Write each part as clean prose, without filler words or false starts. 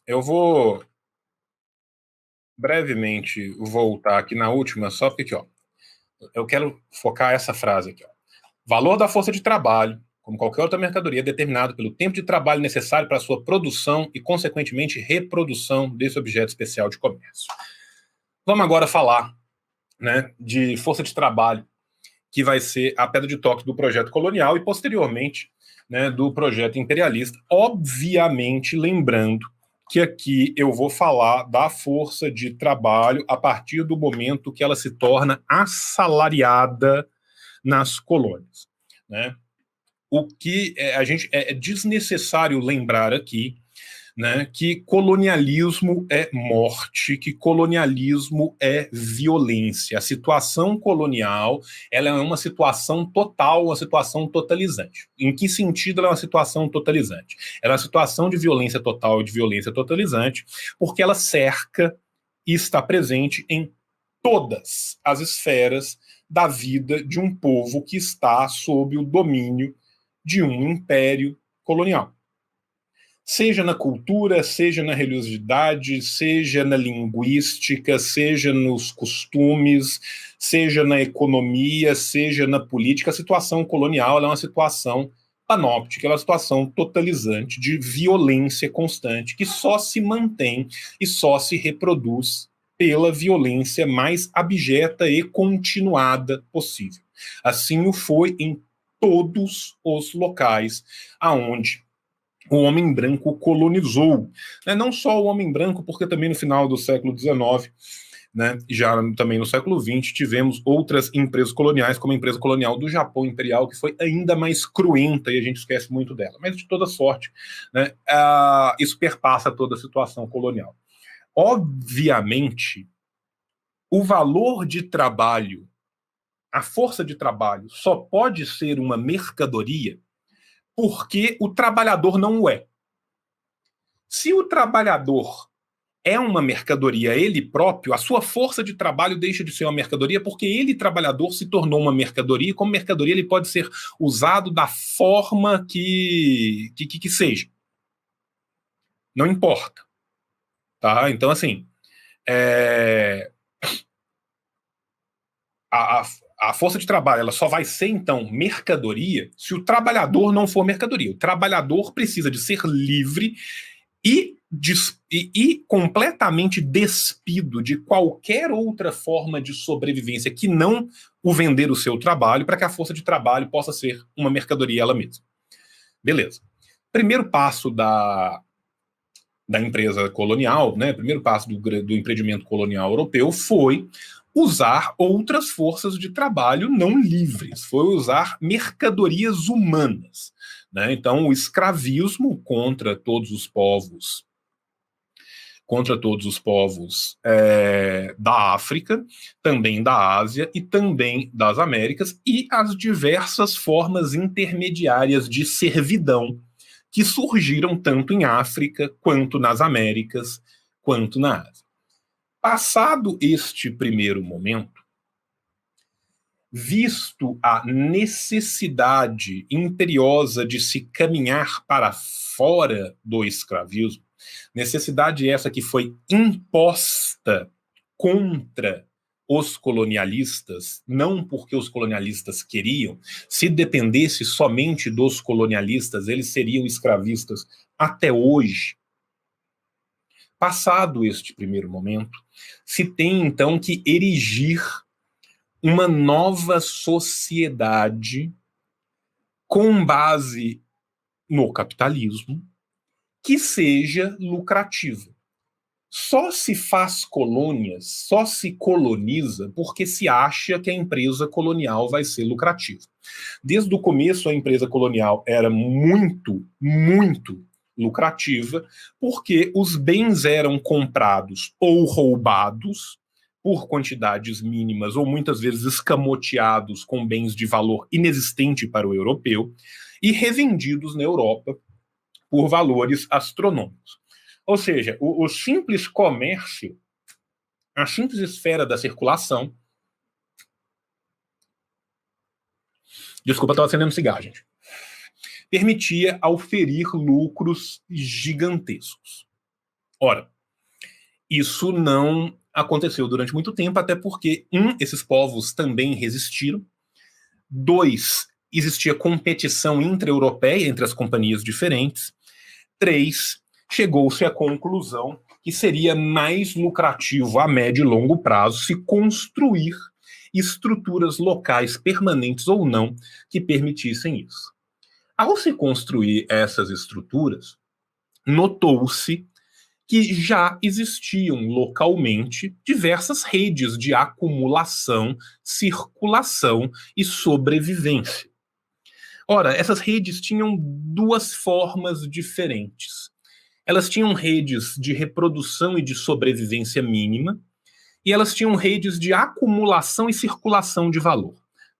Eu vou brevemente voltar aqui na última, só porque aqui, ó, eu quero focar essa frase aqui, ó. Valor da força de trabalho, como qualquer outra mercadoria, é determinado pelo tempo de trabalho necessário para a sua produção e, consequentemente, reprodução desse objeto especial de comércio. Vamos agora falar, né, de força de trabalho, que vai ser a pedra de toque do projeto colonial e, posteriormente, né, do projeto imperialista. Obviamente, lembrando que aqui eu vou falar da força de trabalho a partir do momento que ela se torna assalariada nas colônias, né? O que a gente é desnecessário lembrar aqui, né, que colonialismo é morte, que colonialismo é violência. A situação colonial, ela é uma situação total, uma situação totalizante. Em que sentido ela é uma situação totalizante? Ela é uma situação de violência total e de violência totalizante, porque ela cerca e está presente em todas as esferas da vida de um povo que está sob o domínio de um império colonial. Seja na cultura, seja na religiosidade, seja na linguística, seja nos costumes, seja na economia, seja na política, a situação colonial é uma situação panóptica, é uma situação totalizante de violência constante que só se mantém e só se reproduz pela violência mais abjeta e continuada possível. Assim o foi em todos os locais aonde o homem branco colonizou. Né? Não só o homem branco, porque também no final do século XIX, né, já também no século XX, tivemos outras empresas coloniais, como a empresa colonial do Japão Imperial, que foi ainda mais cruenta, e a gente esquece muito dela. Mas, de toda sorte, né, isso perpassa toda a situação colonial. Obviamente, o valor de trabalho, a força de trabalho, só pode ser uma mercadoria porque o trabalhador não o é. Se o trabalhador é uma mercadoria ele próprio, a sua força de trabalho deixa de ser uma mercadoria porque ele, trabalhador, se tornou uma mercadoria e como mercadoria ele pode ser usado da forma que seja. Não importa. Tá? Então, assim, é, a, a, a força de trabalho ela só vai ser, então, mercadoria se o trabalhador não for mercadoria. O trabalhador precisa de ser livre e completamente despido de qualquer outra forma de sobrevivência que não o vender o seu trabalho para que a força de trabalho possa ser uma mercadoria ela mesma. Beleza. Primeiro passo da empresa colonial, né, primeiro passo do empreendimento colonial europeu foi usar outras forças de trabalho não livres, foi usar mercadorias humanas. Né? Então, o escravismo contra todos os povos da África, também da Ásia e também das Américas, e as diversas formas intermediárias de servidão que surgiram tanto em África, quanto nas Américas, quanto na Ásia. Passado este primeiro momento, visto a necessidade imperiosa de se caminhar para fora do escravismo, necessidade essa que foi imposta contra os colonialistas, não porque os colonialistas queriam, se dependesse somente dos colonialistas, eles seriam escravistas até hoje. Passado este primeiro momento, se tem então que erigir uma nova sociedade com base no capitalismo que seja lucrativa. Só se faz colônias, só se coloniza porque se acha que a empresa colonial vai ser lucrativa. Desde o começo, a empresa colonial era muito, muito lucrativa, porque os bens eram comprados ou roubados por quantidades mínimas ou muitas vezes escamoteados com bens de valor inexistente para o europeu e revendidos na Europa por valores astronômicos. Ou seja, o simples comércio, a simples esfera da circulação. Desculpa, estava acendendo cigarro, gente. Permitia auferir lucros gigantescos. Ora, isso não aconteceu durante muito tempo, até porque, esses povos também resistiram. 2, existia competição intra-europeia entre as companhias diferentes. 3, chegou-se à conclusão que seria mais lucrativo a médio e longo prazo se construir estruturas locais permanentes ou não que permitissem isso. Ao se construir essas estruturas, notou-se que já existiam localmente diversas redes de acumulação, circulação e sobrevivência. Ora, essas redes tinham duas formas diferentes. Elas tinham redes de reprodução e de sobrevivência mínima, e elas tinham redes de acumulação e circulação de valor.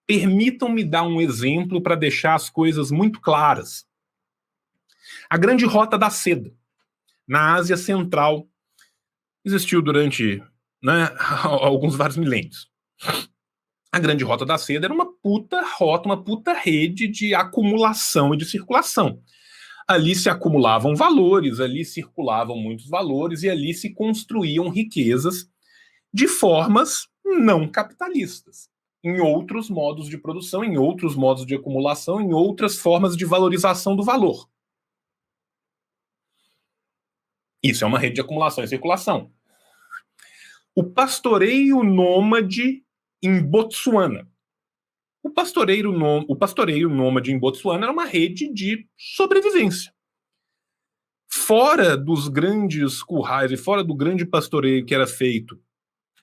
Permitam-me dar um exemplo para deixar as coisas muito claras. A Grande Rota da Seda, na Ásia Central, existiu durante alguns vários milênios. A Grande Rota da Seda era uma puta rota, uma puta rede de acumulação e de circulação. Ali se acumulavam valores, ali circulavam muitos valores e ali se construíam riquezas de formas não capitalistas, em outros modos de produção, em outros modos de acumulação, em outras formas de valorização do valor. Isso é uma rede de acumulação e circulação. O pastoreio nômade em Botsuana. O pastoreio nômade em Botsuana era uma rede de sobrevivência. Fora dos grandes currais e fora do grande pastoreio que era feito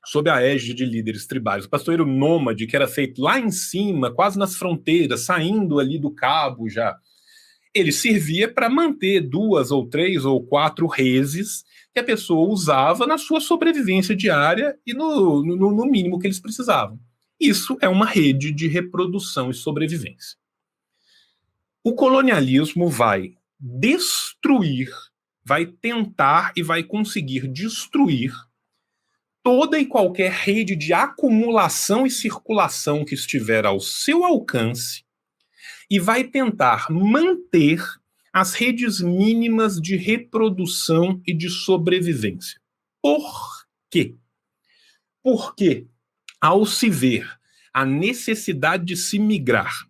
sob a égide de líderes tribais, o pastoreio nômade que era feito lá em cima, quase nas fronteiras, saindo ali do cabo já, ele servia para manter 2 ou 3 ou 4 reses que a pessoa usava na sua sobrevivência diária e no mínimo que eles precisavam. Isso é uma rede de reprodução e sobrevivência. O colonialismo vai destruir, vai tentar e vai conseguir destruir toda e qualquer rede de acumulação e circulação que estiver ao seu alcance e vai tentar manter as redes mínimas de reprodução e de sobrevivência. Por quê? Porque, ao se ver a necessidade de se migrar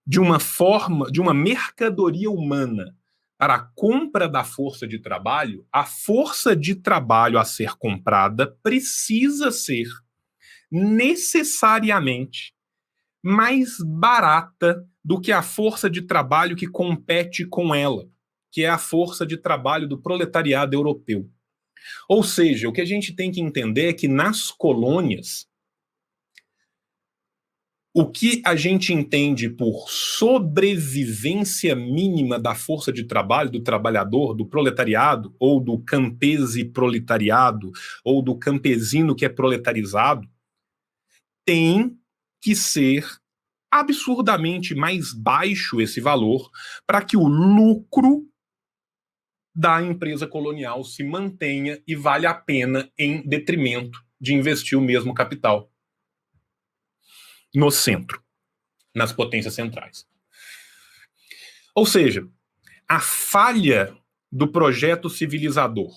de uma mercadoria humana para a compra da força de trabalho, a força de trabalho a ser comprada precisa ser necessariamente mais barata do que a força de trabalho que compete com ela, que é a força de trabalho do proletariado europeu. Ou seja, o que a gente tem que entender é que nas colônias, o que a gente entende por sobrevivência mínima da força de trabalho, do trabalhador, do proletariado, ou do campesi-proletariado, ou do campesino que é proletarizado, tem que ser absurdamente mais baixo esse valor para que o lucro da empresa colonial se mantenha e valha a pena em detrimento de investir o mesmo capital no centro, nas potências centrais. Ou seja, a falha do projeto civilizador,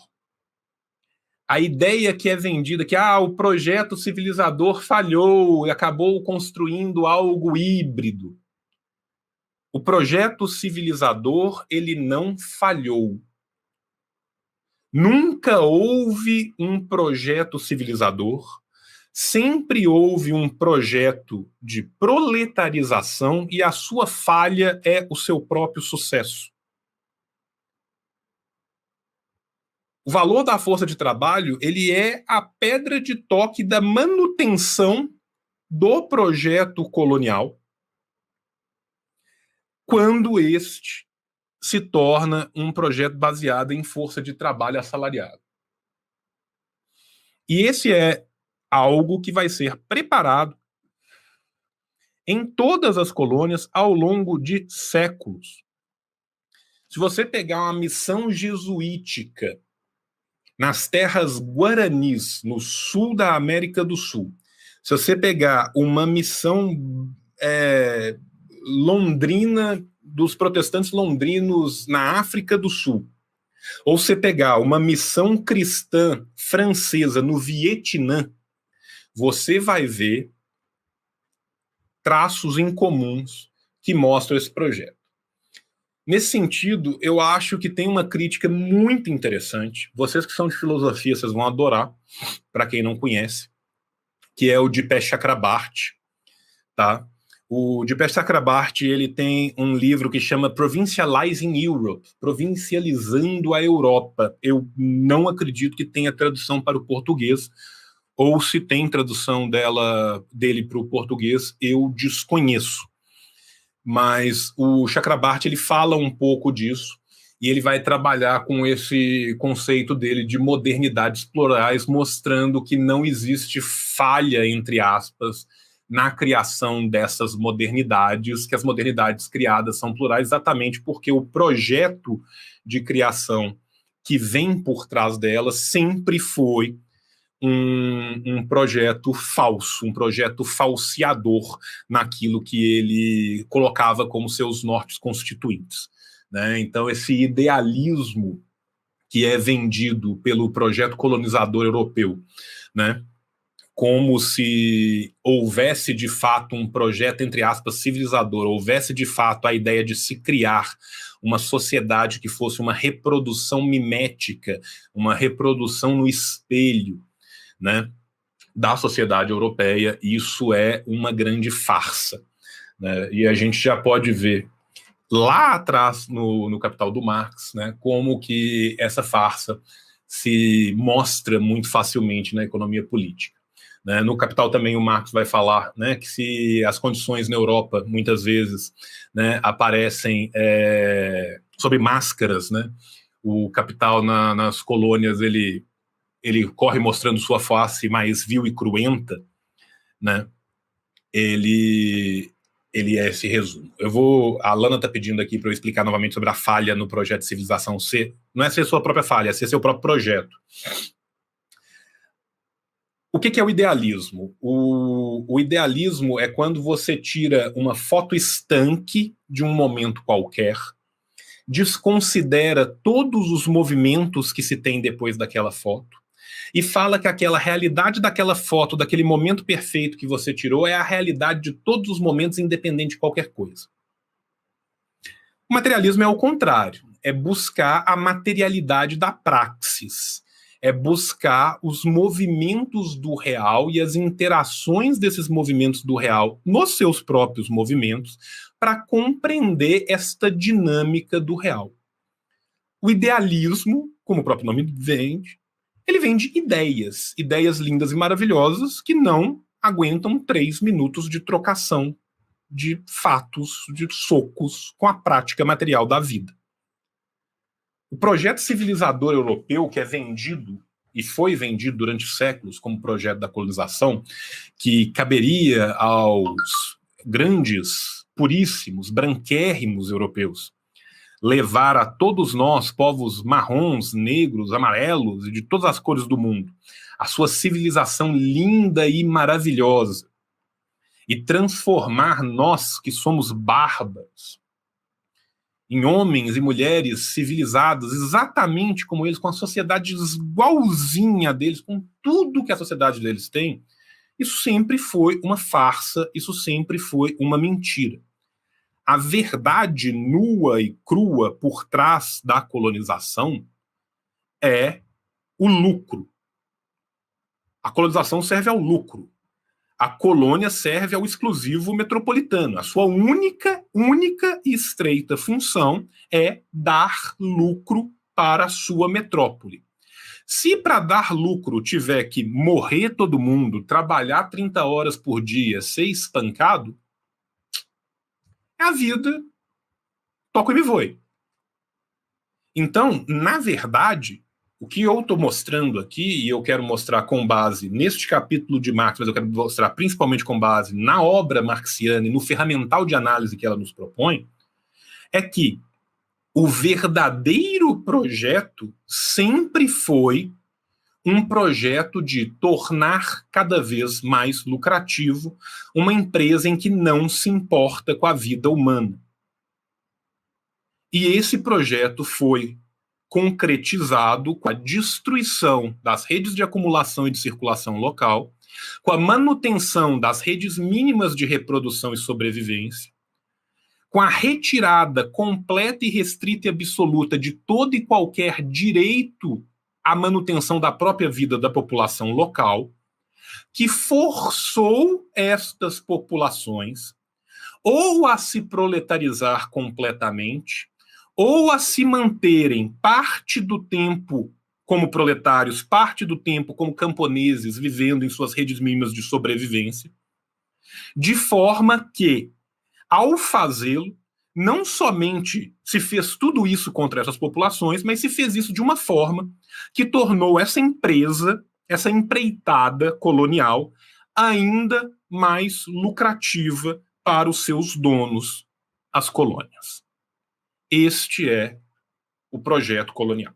a ideia que é vendida que o projeto civilizador falhou e acabou construindo algo híbrido. O projeto civilizador, ele não falhou. Nunca houve um projeto civilizador, sempre houve um projeto de proletarização e a sua falha é o seu próprio sucesso. O valor da força de trabalho, ele é a pedra de toque da manutenção do projeto colonial quando este se torna um projeto baseado em força de trabalho assalariada. E esse é algo que vai ser preparado em todas as colônias ao longo de séculos. Se você pegar uma missão jesuítica nas terras guaranis, no sul da América do Sul, se você pegar uma missão londrina, dos protestantes londrinos na África do Sul, ou você pegar uma missão cristã francesa no Vietnã, você vai ver traços incomuns que mostram esse projeto. Nesse sentido, eu acho que tem uma crítica muito interessante. Vocês que são de filosofia, vocês vão adorar, para quem não conhece, que é o Dipesh Chakrabarty, tá? O Dipesh Chakrabarty, ele tem um livro que chama Provincializing Europe, Provincializando a Europa. Eu não acredito que tenha tradução para o português, ou se tem tradução dele para o português, eu desconheço. Mas o Chakrabarty, ele fala um pouco disso, e ele vai trabalhar com esse conceito dele de modernidades plurais, mostrando que não existe falha, entre aspas, na criação dessas modernidades, que as modernidades criadas são plurais exatamente porque o projeto de criação que vem por trás delas sempre foi um projeto falso, um projeto falseador naquilo que ele colocava como seus nortes constituintes, né? Então, esse idealismo que é vendido pelo projeto colonizador europeu, né? Como se houvesse de fato um projeto, entre aspas, civilizador, houvesse de fato a ideia de se criar uma sociedade que fosse uma reprodução mimética, uma reprodução no espelho, né, da sociedade europeia. Isso é uma grande farsa, né? E a gente já pode ver lá atrás no Capital do Marx, né, como que essa farsa se mostra muito facilmente na economia política, né? No Capital também o Marx vai falar, né, que se as condições na Europa muitas vezes, né, aparecem sob máscaras, né, o Capital nas colônias ele corre mostrando sua face mais vil e cruenta, né? Ele é esse resumo. A Lana está pedindo aqui para eu explicar novamente sobre a falha no projeto de civilização C. Não é ser sua própria falha, é ser seu próprio projeto. O que é o idealismo? O idealismo é quando você tira uma foto estanque de um momento qualquer, desconsidera todos os movimentos que se tem depois daquela foto, e fala que aquela realidade daquela foto, daquele momento perfeito que você tirou, é a realidade de todos os momentos, independente de qualquer coisa. O materialismo é o contrário, é buscar a materialidade da praxis, é buscar os movimentos do real e as interações desses movimentos do real nos seus próprios movimentos para compreender esta dinâmica do real. O idealismo, como o próprio nome vende, ele vende ideias lindas e maravilhosas que não aguentam 3 minutos de trocação de fatos, de socos com a prática material da vida. O projeto civilizador europeu, que é vendido e foi vendido durante séculos como projeto da colonização, que caberia aos grandes, puríssimos, branquérrimos europeus, levar a todos nós, povos marrons, negros, amarelos e de todas as cores do mundo, a sua civilização linda e maravilhosa, e transformar nós, que somos bárbaros, em homens e mulheres civilizados, exatamente como eles, com a sociedade igualzinha deles, com tudo que a sociedade deles tem. Isso sempre foi uma farsa, isso sempre foi uma mentira. A verdade nua e crua por trás da colonização é o lucro. A colonização serve ao lucro. A colônia serve ao exclusivo metropolitano. A sua única e estreita função é dar lucro para a sua metrópole. Se para dar lucro tiver que morrer todo mundo, trabalhar 30 horas por dia, ser espancado, é a vida, toco e me voe. Então, na verdade, o que eu estou mostrando aqui, e eu quero mostrar com base neste capítulo de Marx, mas eu quero mostrar principalmente com base na obra marxiana e no ferramental de análise que ela nos propõe, é que o verdadeiro projeto sempre foi um projeto de tornar cada vez mais lucrativo uma empresa em que não se importa com a vida humana. E esse projeto foi concretizado com a destruição das redes de acumulação e de circulação local, com a manutenção das redes mínimas de reprodução e sobrevivência, com a retirada completa e restrita e absoluta de todo e qualquer direito à manutenção da própria vida da população local, que forçou estas populações ou a se proletarizar completamente, ou a se manterem parte do tempo como proletários, parte do tempo como camponeses, vivendo em suas redes mínimas de sobrevivência, de forma que, ao fazê-lo, não somente se fez tudo isso contra essas populações, mas se fez isso de uma forma que tornou essa empresa, essa empreitada colonial, ainda mais lucrativa para os seus donos, as colônias. Este é o projeto colonial.